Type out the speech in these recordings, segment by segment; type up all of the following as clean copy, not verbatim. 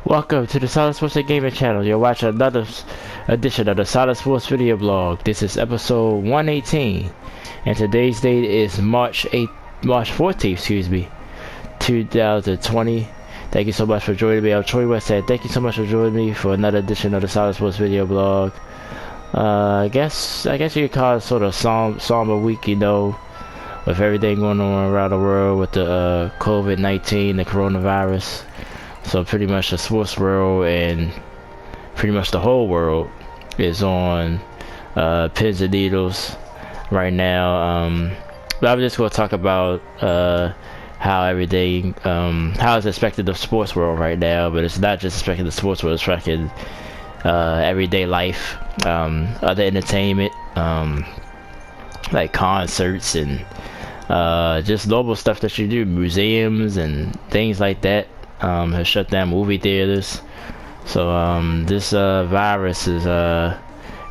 Welcome to the Solid Sports and Gaming channel. You're watching another edition of the Solid Sports video blog. This is episode 118, and today's date is March 14th, 2020. Thank you so much for joining me. I'm Troy West. Thank you so much for joining me for another edition of the Solid Sports video blog. I guess you could call it sort of somber week, you know, with everything going on around the world with the COVID-19, the coronavirus. So pretty much the sports world and pretty much the whole world is on pins and needles right now. But I'm just going to talk about how everything, how it's affected the sports world right now. But it's not just affecting the sports world; it's affecting everyday life, other entertainment, like concerts and just normal stuff that you do, museums and things like that. Has shut down movie theaters. So this virus has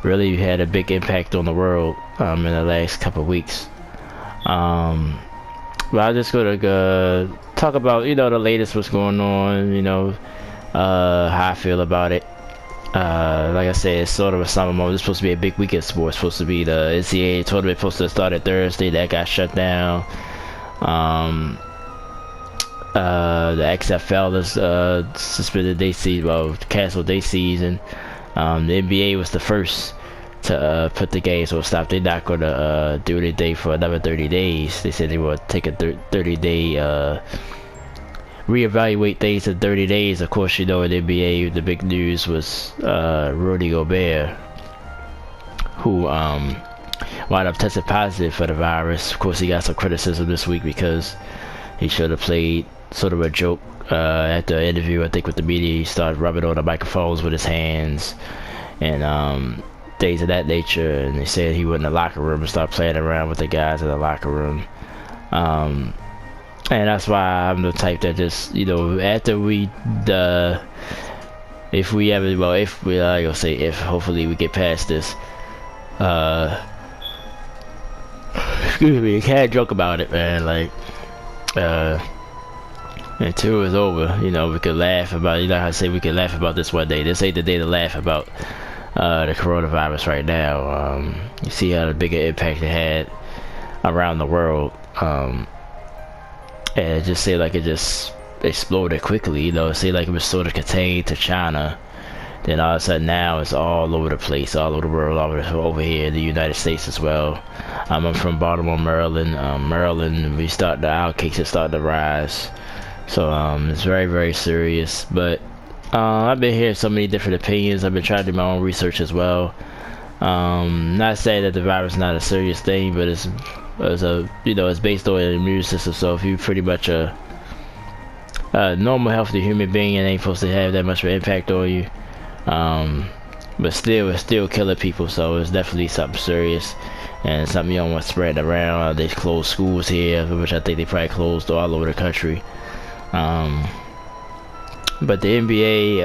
really had a big impact on the world in the last couple of weeks. But I'm just gonna talk about, you know, the latest, what's going on, you know, how I feel about it. Like I said, it's sort of a summer moment. It's supposed to be a big week of sports. It's supposed to be the NCAA tournament, supposed to start at Thursday. That got shut down. The XFL has suspended their season, well, canceled their season. The NBA was the first to put the games on stop. They're not going to do anything for another 30 days. They said they would take a 30-day reevaluate things in 30 days. Of course, you know, in the NBA, the big news was Rudy Gobert, who wound up testing positive for the virus. Of course, he got some criticism this week because he should have played sort of a joke at the interview, I think, with the media. He started rubbing on the microphones with his hands and things of that nature. And they said he went in the locker room and started playing around with the guys in the locker room. And that's why I'm the type that just, you know, after if we ever, well, if we, I gonna say if, hopefully we get past this. Excuse me, you can't joke about it, man. Like, until it's over, you know, we could laugh about, you know how I say we could laugh about this one day. This ain't the day to laugh about the coronavirus right now. You see how the bigger impact it had around the world. And it just seemed like it just exploded quickly, you know. It seemed like it was sort of contained to China. Then all of a sudden now it's all over the place, all over the world, all over here in the United States as well. I'm from Baltimore, Maryland. Maryland, our cases started to rise. So it's very, very serious. But I've been hearing so many different opinions. I've been trying to do my own research as well. Not saying that the virus is not a serious thing, but it's you know, it's based on the immune system. So if you pretty much a normal, healthy human being, it ain't supposed to have that much of an impact on you. But still, it's still killing people. So it's definitely something serious and something you don't want spreading around. They closed schools here, which I think they probably closed all over the country. But the NBA,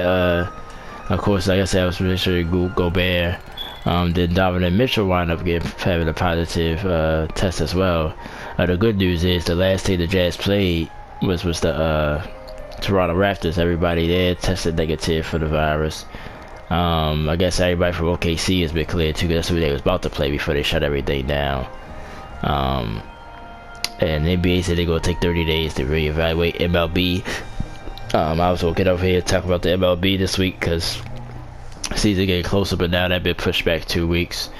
of course, like I said, I was pretty sure Gobert. Then Donovan Mitchell wound up having a positive test as well. The good news is the last team the Jazz played was the Toronto Raptors. Everybody there tested negative for the virus. I guess everybody from OKC has been cleared too, because that's who they was about to play before they shut everything down. And the NBA said they're going to take 30 days to reevaluate MLB. I was going to get over here and talk about the MLB this week because season getting closer, but now that's been pushed back 2 weeks.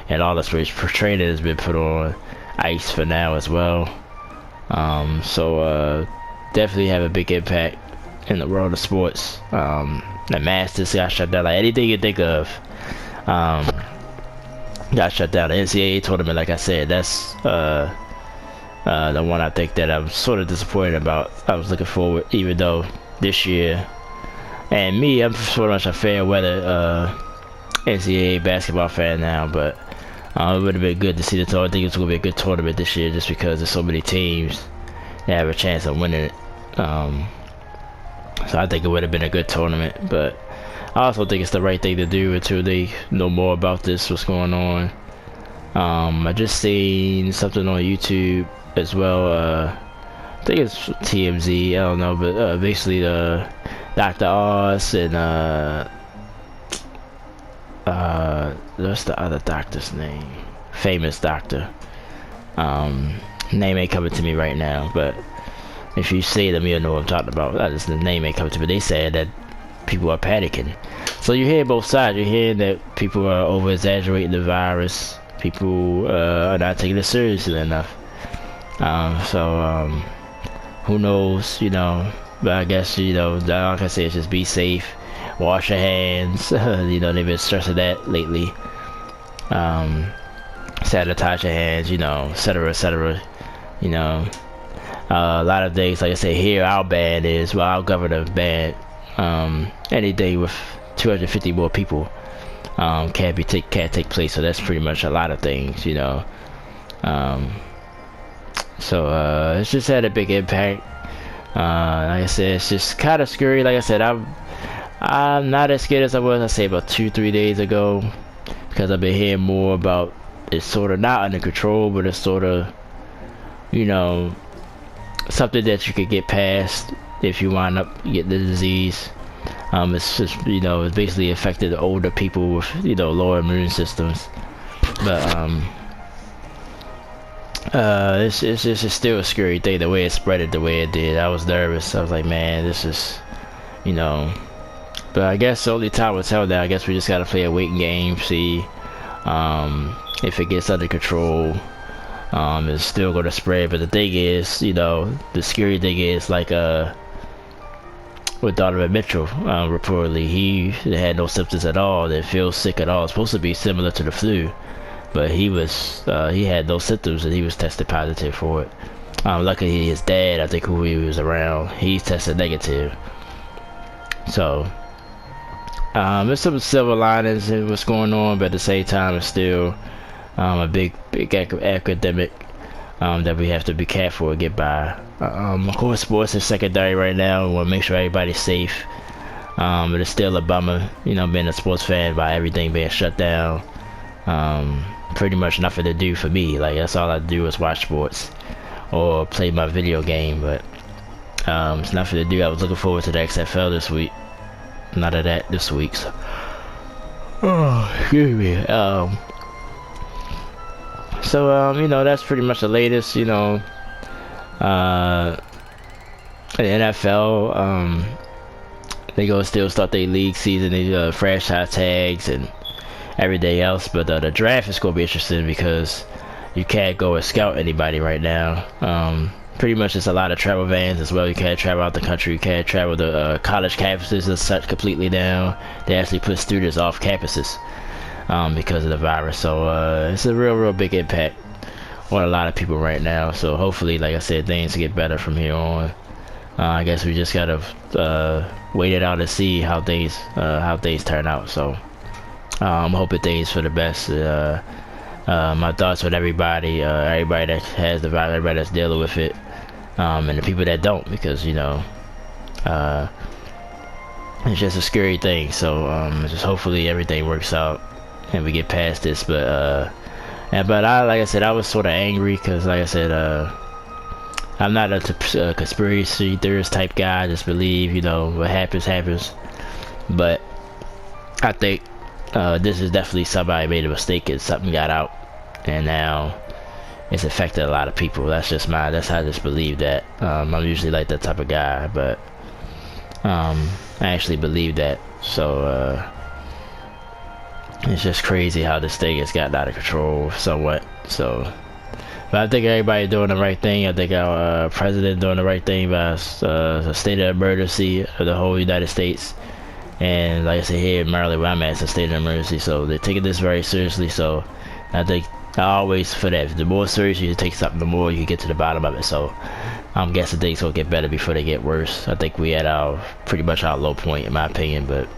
And all this training has been put on ice for now as well. So definitely have a big impact in the world of sports. The Masters got shut down. Like anything you think of got shut down. The NCAA tournament, like I said, that's the one I think that I'm sort of disappointed about. I was looking forward, even though this year, and me, I'm sort of much a fair weather NCAA basketball fan now, but it would have been good to see the tournament. I think it's going to be a good tournament this year just because there's so many teams that have a chance of winning it. So I think it would have been a good tournament, but I also think it's the right thing to do until they know more about this, what's going on. I just seen something on YouTube as well. I think it's TMZ, I don't know, but basically Dr. Oz and what's the other doctor's name? Famous doctor. Name ain't coming to me right now, but if you see them, you'll know what I'm talking about. The name ain't coming to me. They said that people are panicking. So you hear both sides. You're hearing that people are over-exaggerating the virus. People are not taking it seriously enough. Who knows, you know. But I guess, you know, all I can say is just be safe. Wash your hands. You know, they've been stressing that lately. Sanitize your hands, you know, etc., etc. You know. A lot of things, like I said, here our ban is, well, our governor banned anything with 250 more people can't take place. So that's pretty much a lot of things, you know. It's just had a big impact. Like I said, it's just kind of scary. Like I said, I'm not as scared as I was, I say, about 2-3 days ago, because I've been hearing more about it's sort of not under control, but it's sort of, you know, something that you could get past if you wind up getting the disease. It's just, you know, it's basically affected older people with, you know, lower immune systems. But it's just still a scary thing, the way it spread the way it did. I was nervous. I was like, man, this is, you know. But I guess the only time will tell that. I guess we just gotta play a waiting game, see if it gets under control. It's still gonna spread, but the thing is, you know, the scary thing is, like with Donovan Mitchell, reportedly he had no symptoms at all, didn't feel sick at all. It's supposed to be similar to the flu, but he had no symptoms and he was tested positive for it. Luckily his dad, I think, who he was around, he tested negative. So there's some silver linings in what's going on, but at the same time it's still a big academic that we have to be careful and get by. Of course, sports is secondary right now. We want to make sure everybody's safe. But it's still a bummer, you know, being a sports fan, by everything being shut down. Pretty much nothing to do for me. Like, that's all I do is watch sports or play my video game. But it's nothing to do. I was looking forward to the XFL this week. None of that this week. So. Oh, excuse me. You know, that's pretty much the latest, you know. The NFL, they gonna still start their league season, they franchise tags and everything else, but the draft is gonna be interesting because you can't go and scout anybody right now. Pretty much it's a lot of travel bans as well. You can't travel out the country, you can't travel the college campuses and such completely down. They actually put students off campuses because of the virus. So it's a real big impact on a lot of people right now. So hopefully, like I said, things get better from here on. I guess we just gotta wait it out and see how things turn out. So I'm hoping things for the best. My thoughts with everybody that has the virus, everybody that's dealing with it, and the people that don't, because, you know, it's just a scary thing. So just hopefully everything works out and we get past this. But like I said, I was sort of angry because, like I said, I'm not a conspiracy theorist type guy. I just believe, you know, what happens. But I think this is definitely somebody made a mistake and something got out, and now it's affected a lot of people. That's how I just believe that. I'm usually like that type of guy, but I actually believe that. So it's just crazy how this thing has gotten out of control somewhat. So, but I think everybody doing the right thing. I think our president doing the right thing by a state of emergency of the whole United States. And like I said, here in Maryland, where I'm at, it's a state of emergency. So they're taking this very seriously. So I think I always, for that, the more serious you take something, the more you get to the bottom of it. So I'm guessing things will get better before they get worse. I think we at pretty much our low point, in my opinion. But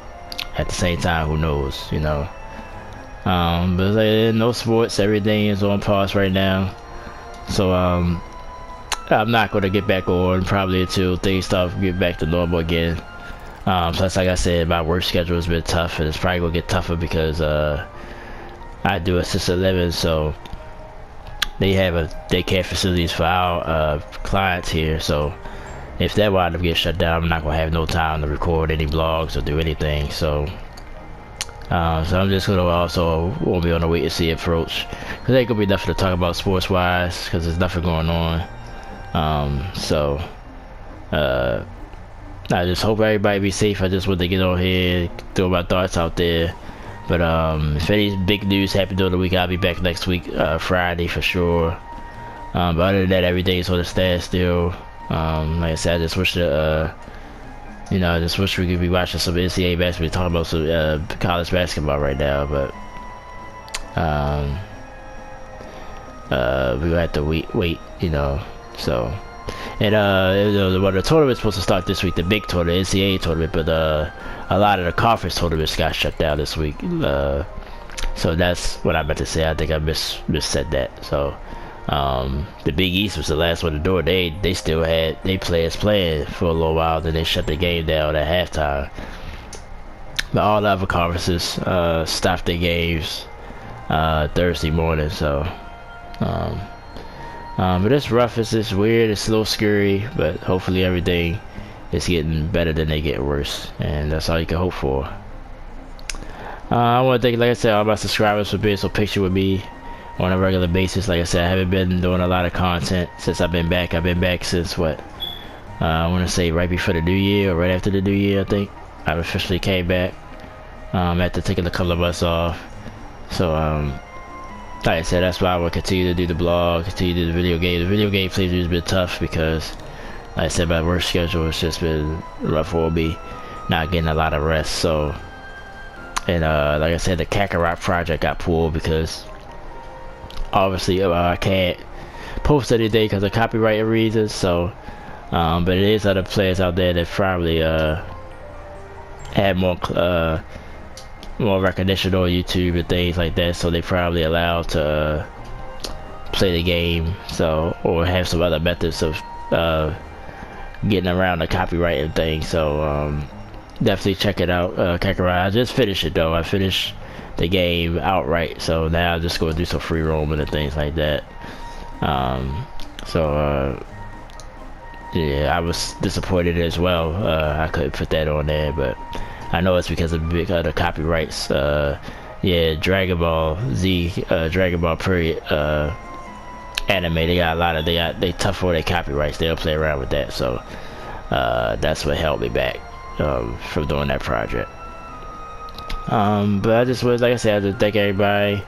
at the same time, who knows, you know. But like, no sports, everything is on pause right now. So I'm not going to get back on probably until things get back to normal again. Plus, like I said, my work schedule has been tough, and it's probably gonna get tougher because I do assisted living, so they have daycare facilities for our clients here. So if that wind up getting shut down, I'm not gonna have no time to record any vlogs or do anything. So so I'm just gonna also won't be on the wait and see approach, because ain't gonna be nothing to talk about sports wise, because there's nothing going on. I just hope everybody be safe. I just want to get on here, throw my thoughts out there. But if any big news happen during the week, I'll be back next week, Friday for sure. But other than that, everything is on a standstill. Like I said, I just wish that I just wish we could be watching some NCAA basketball, talking about some college basketball right now. But we have to wait, So, and the tournament's supposed to start this week, the big tournament, NCAA tournament, but a lot of the conference tournaments got shut down this week. So that's what I meant to say. I think I said that. So. The Big East was the last one to do it. They still had players playing for a little while, then they shut the game down at halftime. But all the other conferences stopped their games Thursday morning. So, but it's rough. It's weird. It's a little scary. But hopefully everything is getting better than they get worse, and that's all you can hope for. I want to thank, like I said, all my subscribers for being so patient with me on a regular basis. Like I said, I haven't been doing a lot of content since I've been back. I've been back since what? I want to say right before the new year or right after the new year, I think. I officially came back after taking a couple of months off. So, like I said, that's why I will continue to do the blog, continue to do the video game. The video game playthrough has been tough because, like I said, my work schedule has just been rough for me, not getting a lot of rest. So, and like I said, the Kakarot project got pulled because obviously I can't post anything because of copyright reasons. So but it is other players out there that probably had more recognition on YouTube and things like that, so they probably allowed to play the game, so, or have some other methods of getting around the copyright and things. So definitely check it out. Kakarot. I just finished it though. I finished the game outright, so now I'm just going to do some free roaming and things like that. Yeah, I was disappointed as well. I couldn't put that on there, but I know it's because of the copyrights. Yeah, Dragon Ball Z, Dragon Ball period anime, they got a lot of, they tough for their copyrights. They'll play around with that, so that's what held me back from doing that project. But I just was, like I said, I just thank everybody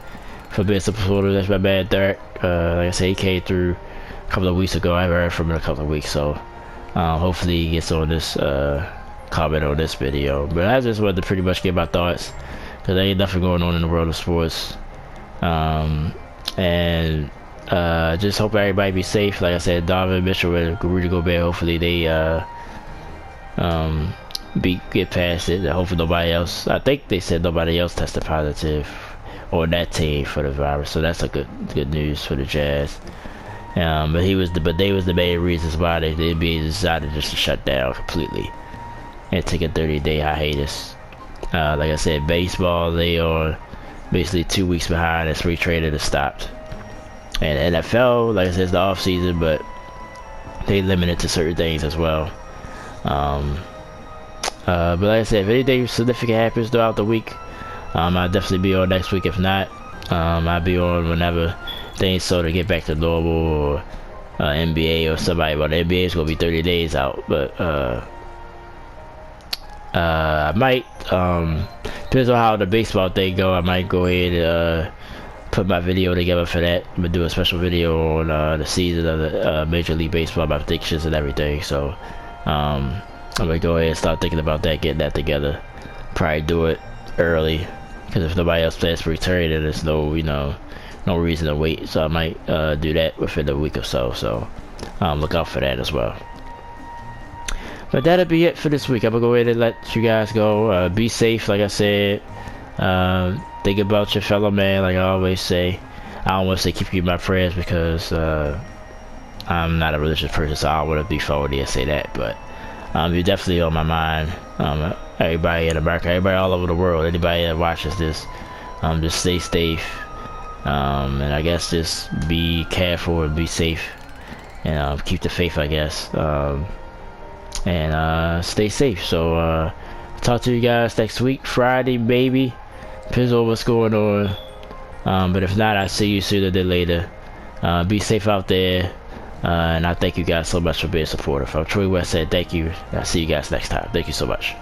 for being supportive. That's my man Derek. Like I said, he came through a couple of weeks ago. I haven't heard from him in a couple of weeks, so hopefully he gets on this comment on this video. But I just wanted to pretty much get my thoughts, because there ain't nothing going on in the world of sports. And just hope everybody be safe. Like I said, Donovan Mitchell and Rudy Gobert, hopefully they get past it. Hopefully nobody else, I think they said nobody else tested positive on that team for the virus, so that's a good news for the Jazz. But they was the main reasons why the NBA decided just to shut down completely and take a 30-day hiatus. Like I said, baseball, they are basically 2 weeks behind as free training has stopped. And NFL, like I said, it's the off season, but they limited to certain things as well. But like I said, if anything significant happens throughout the week, I'll definitely be on next week. If not, I'll be on whenever things sort of get back to normal, or NBA or somebody. But the NBA is going to be 30 days out, but I might, depends on how the baseball thing go, I might go ahead and put my video together for that. I'm going to do a special video on the season of the Major League Baseball, my predictions and everything. So I'm gonna go ahead and start thinking about that, getting that together. Probably do it early, because if nobody else plans for return, then there's no reason to wait. So I might do that within a week or so. So look out for that as well. But that'll be it for this week. I'm gonna go ahead and let you guys go. Be safe, like I said. Think about your fellow man, like I always say. I don't want to say keep you in my prayers, because I'm not a religious person, so I don't want to be phony and say that, but you're definitely on my mind. Everybody in America, everybody all over the world, anybody that watches this, just stay safe, and I guess just be careful and be safe, and keep the faith, I guess. and stay safe. So talk to you guys next week, Friday, maybe. Depends on what's going on. But if not, I'll see you sooner than later. Be safe out there. And I thank you guys so much for being supportive. I'm Troy West said thank you. I'll see you guys next time. Thank you so much.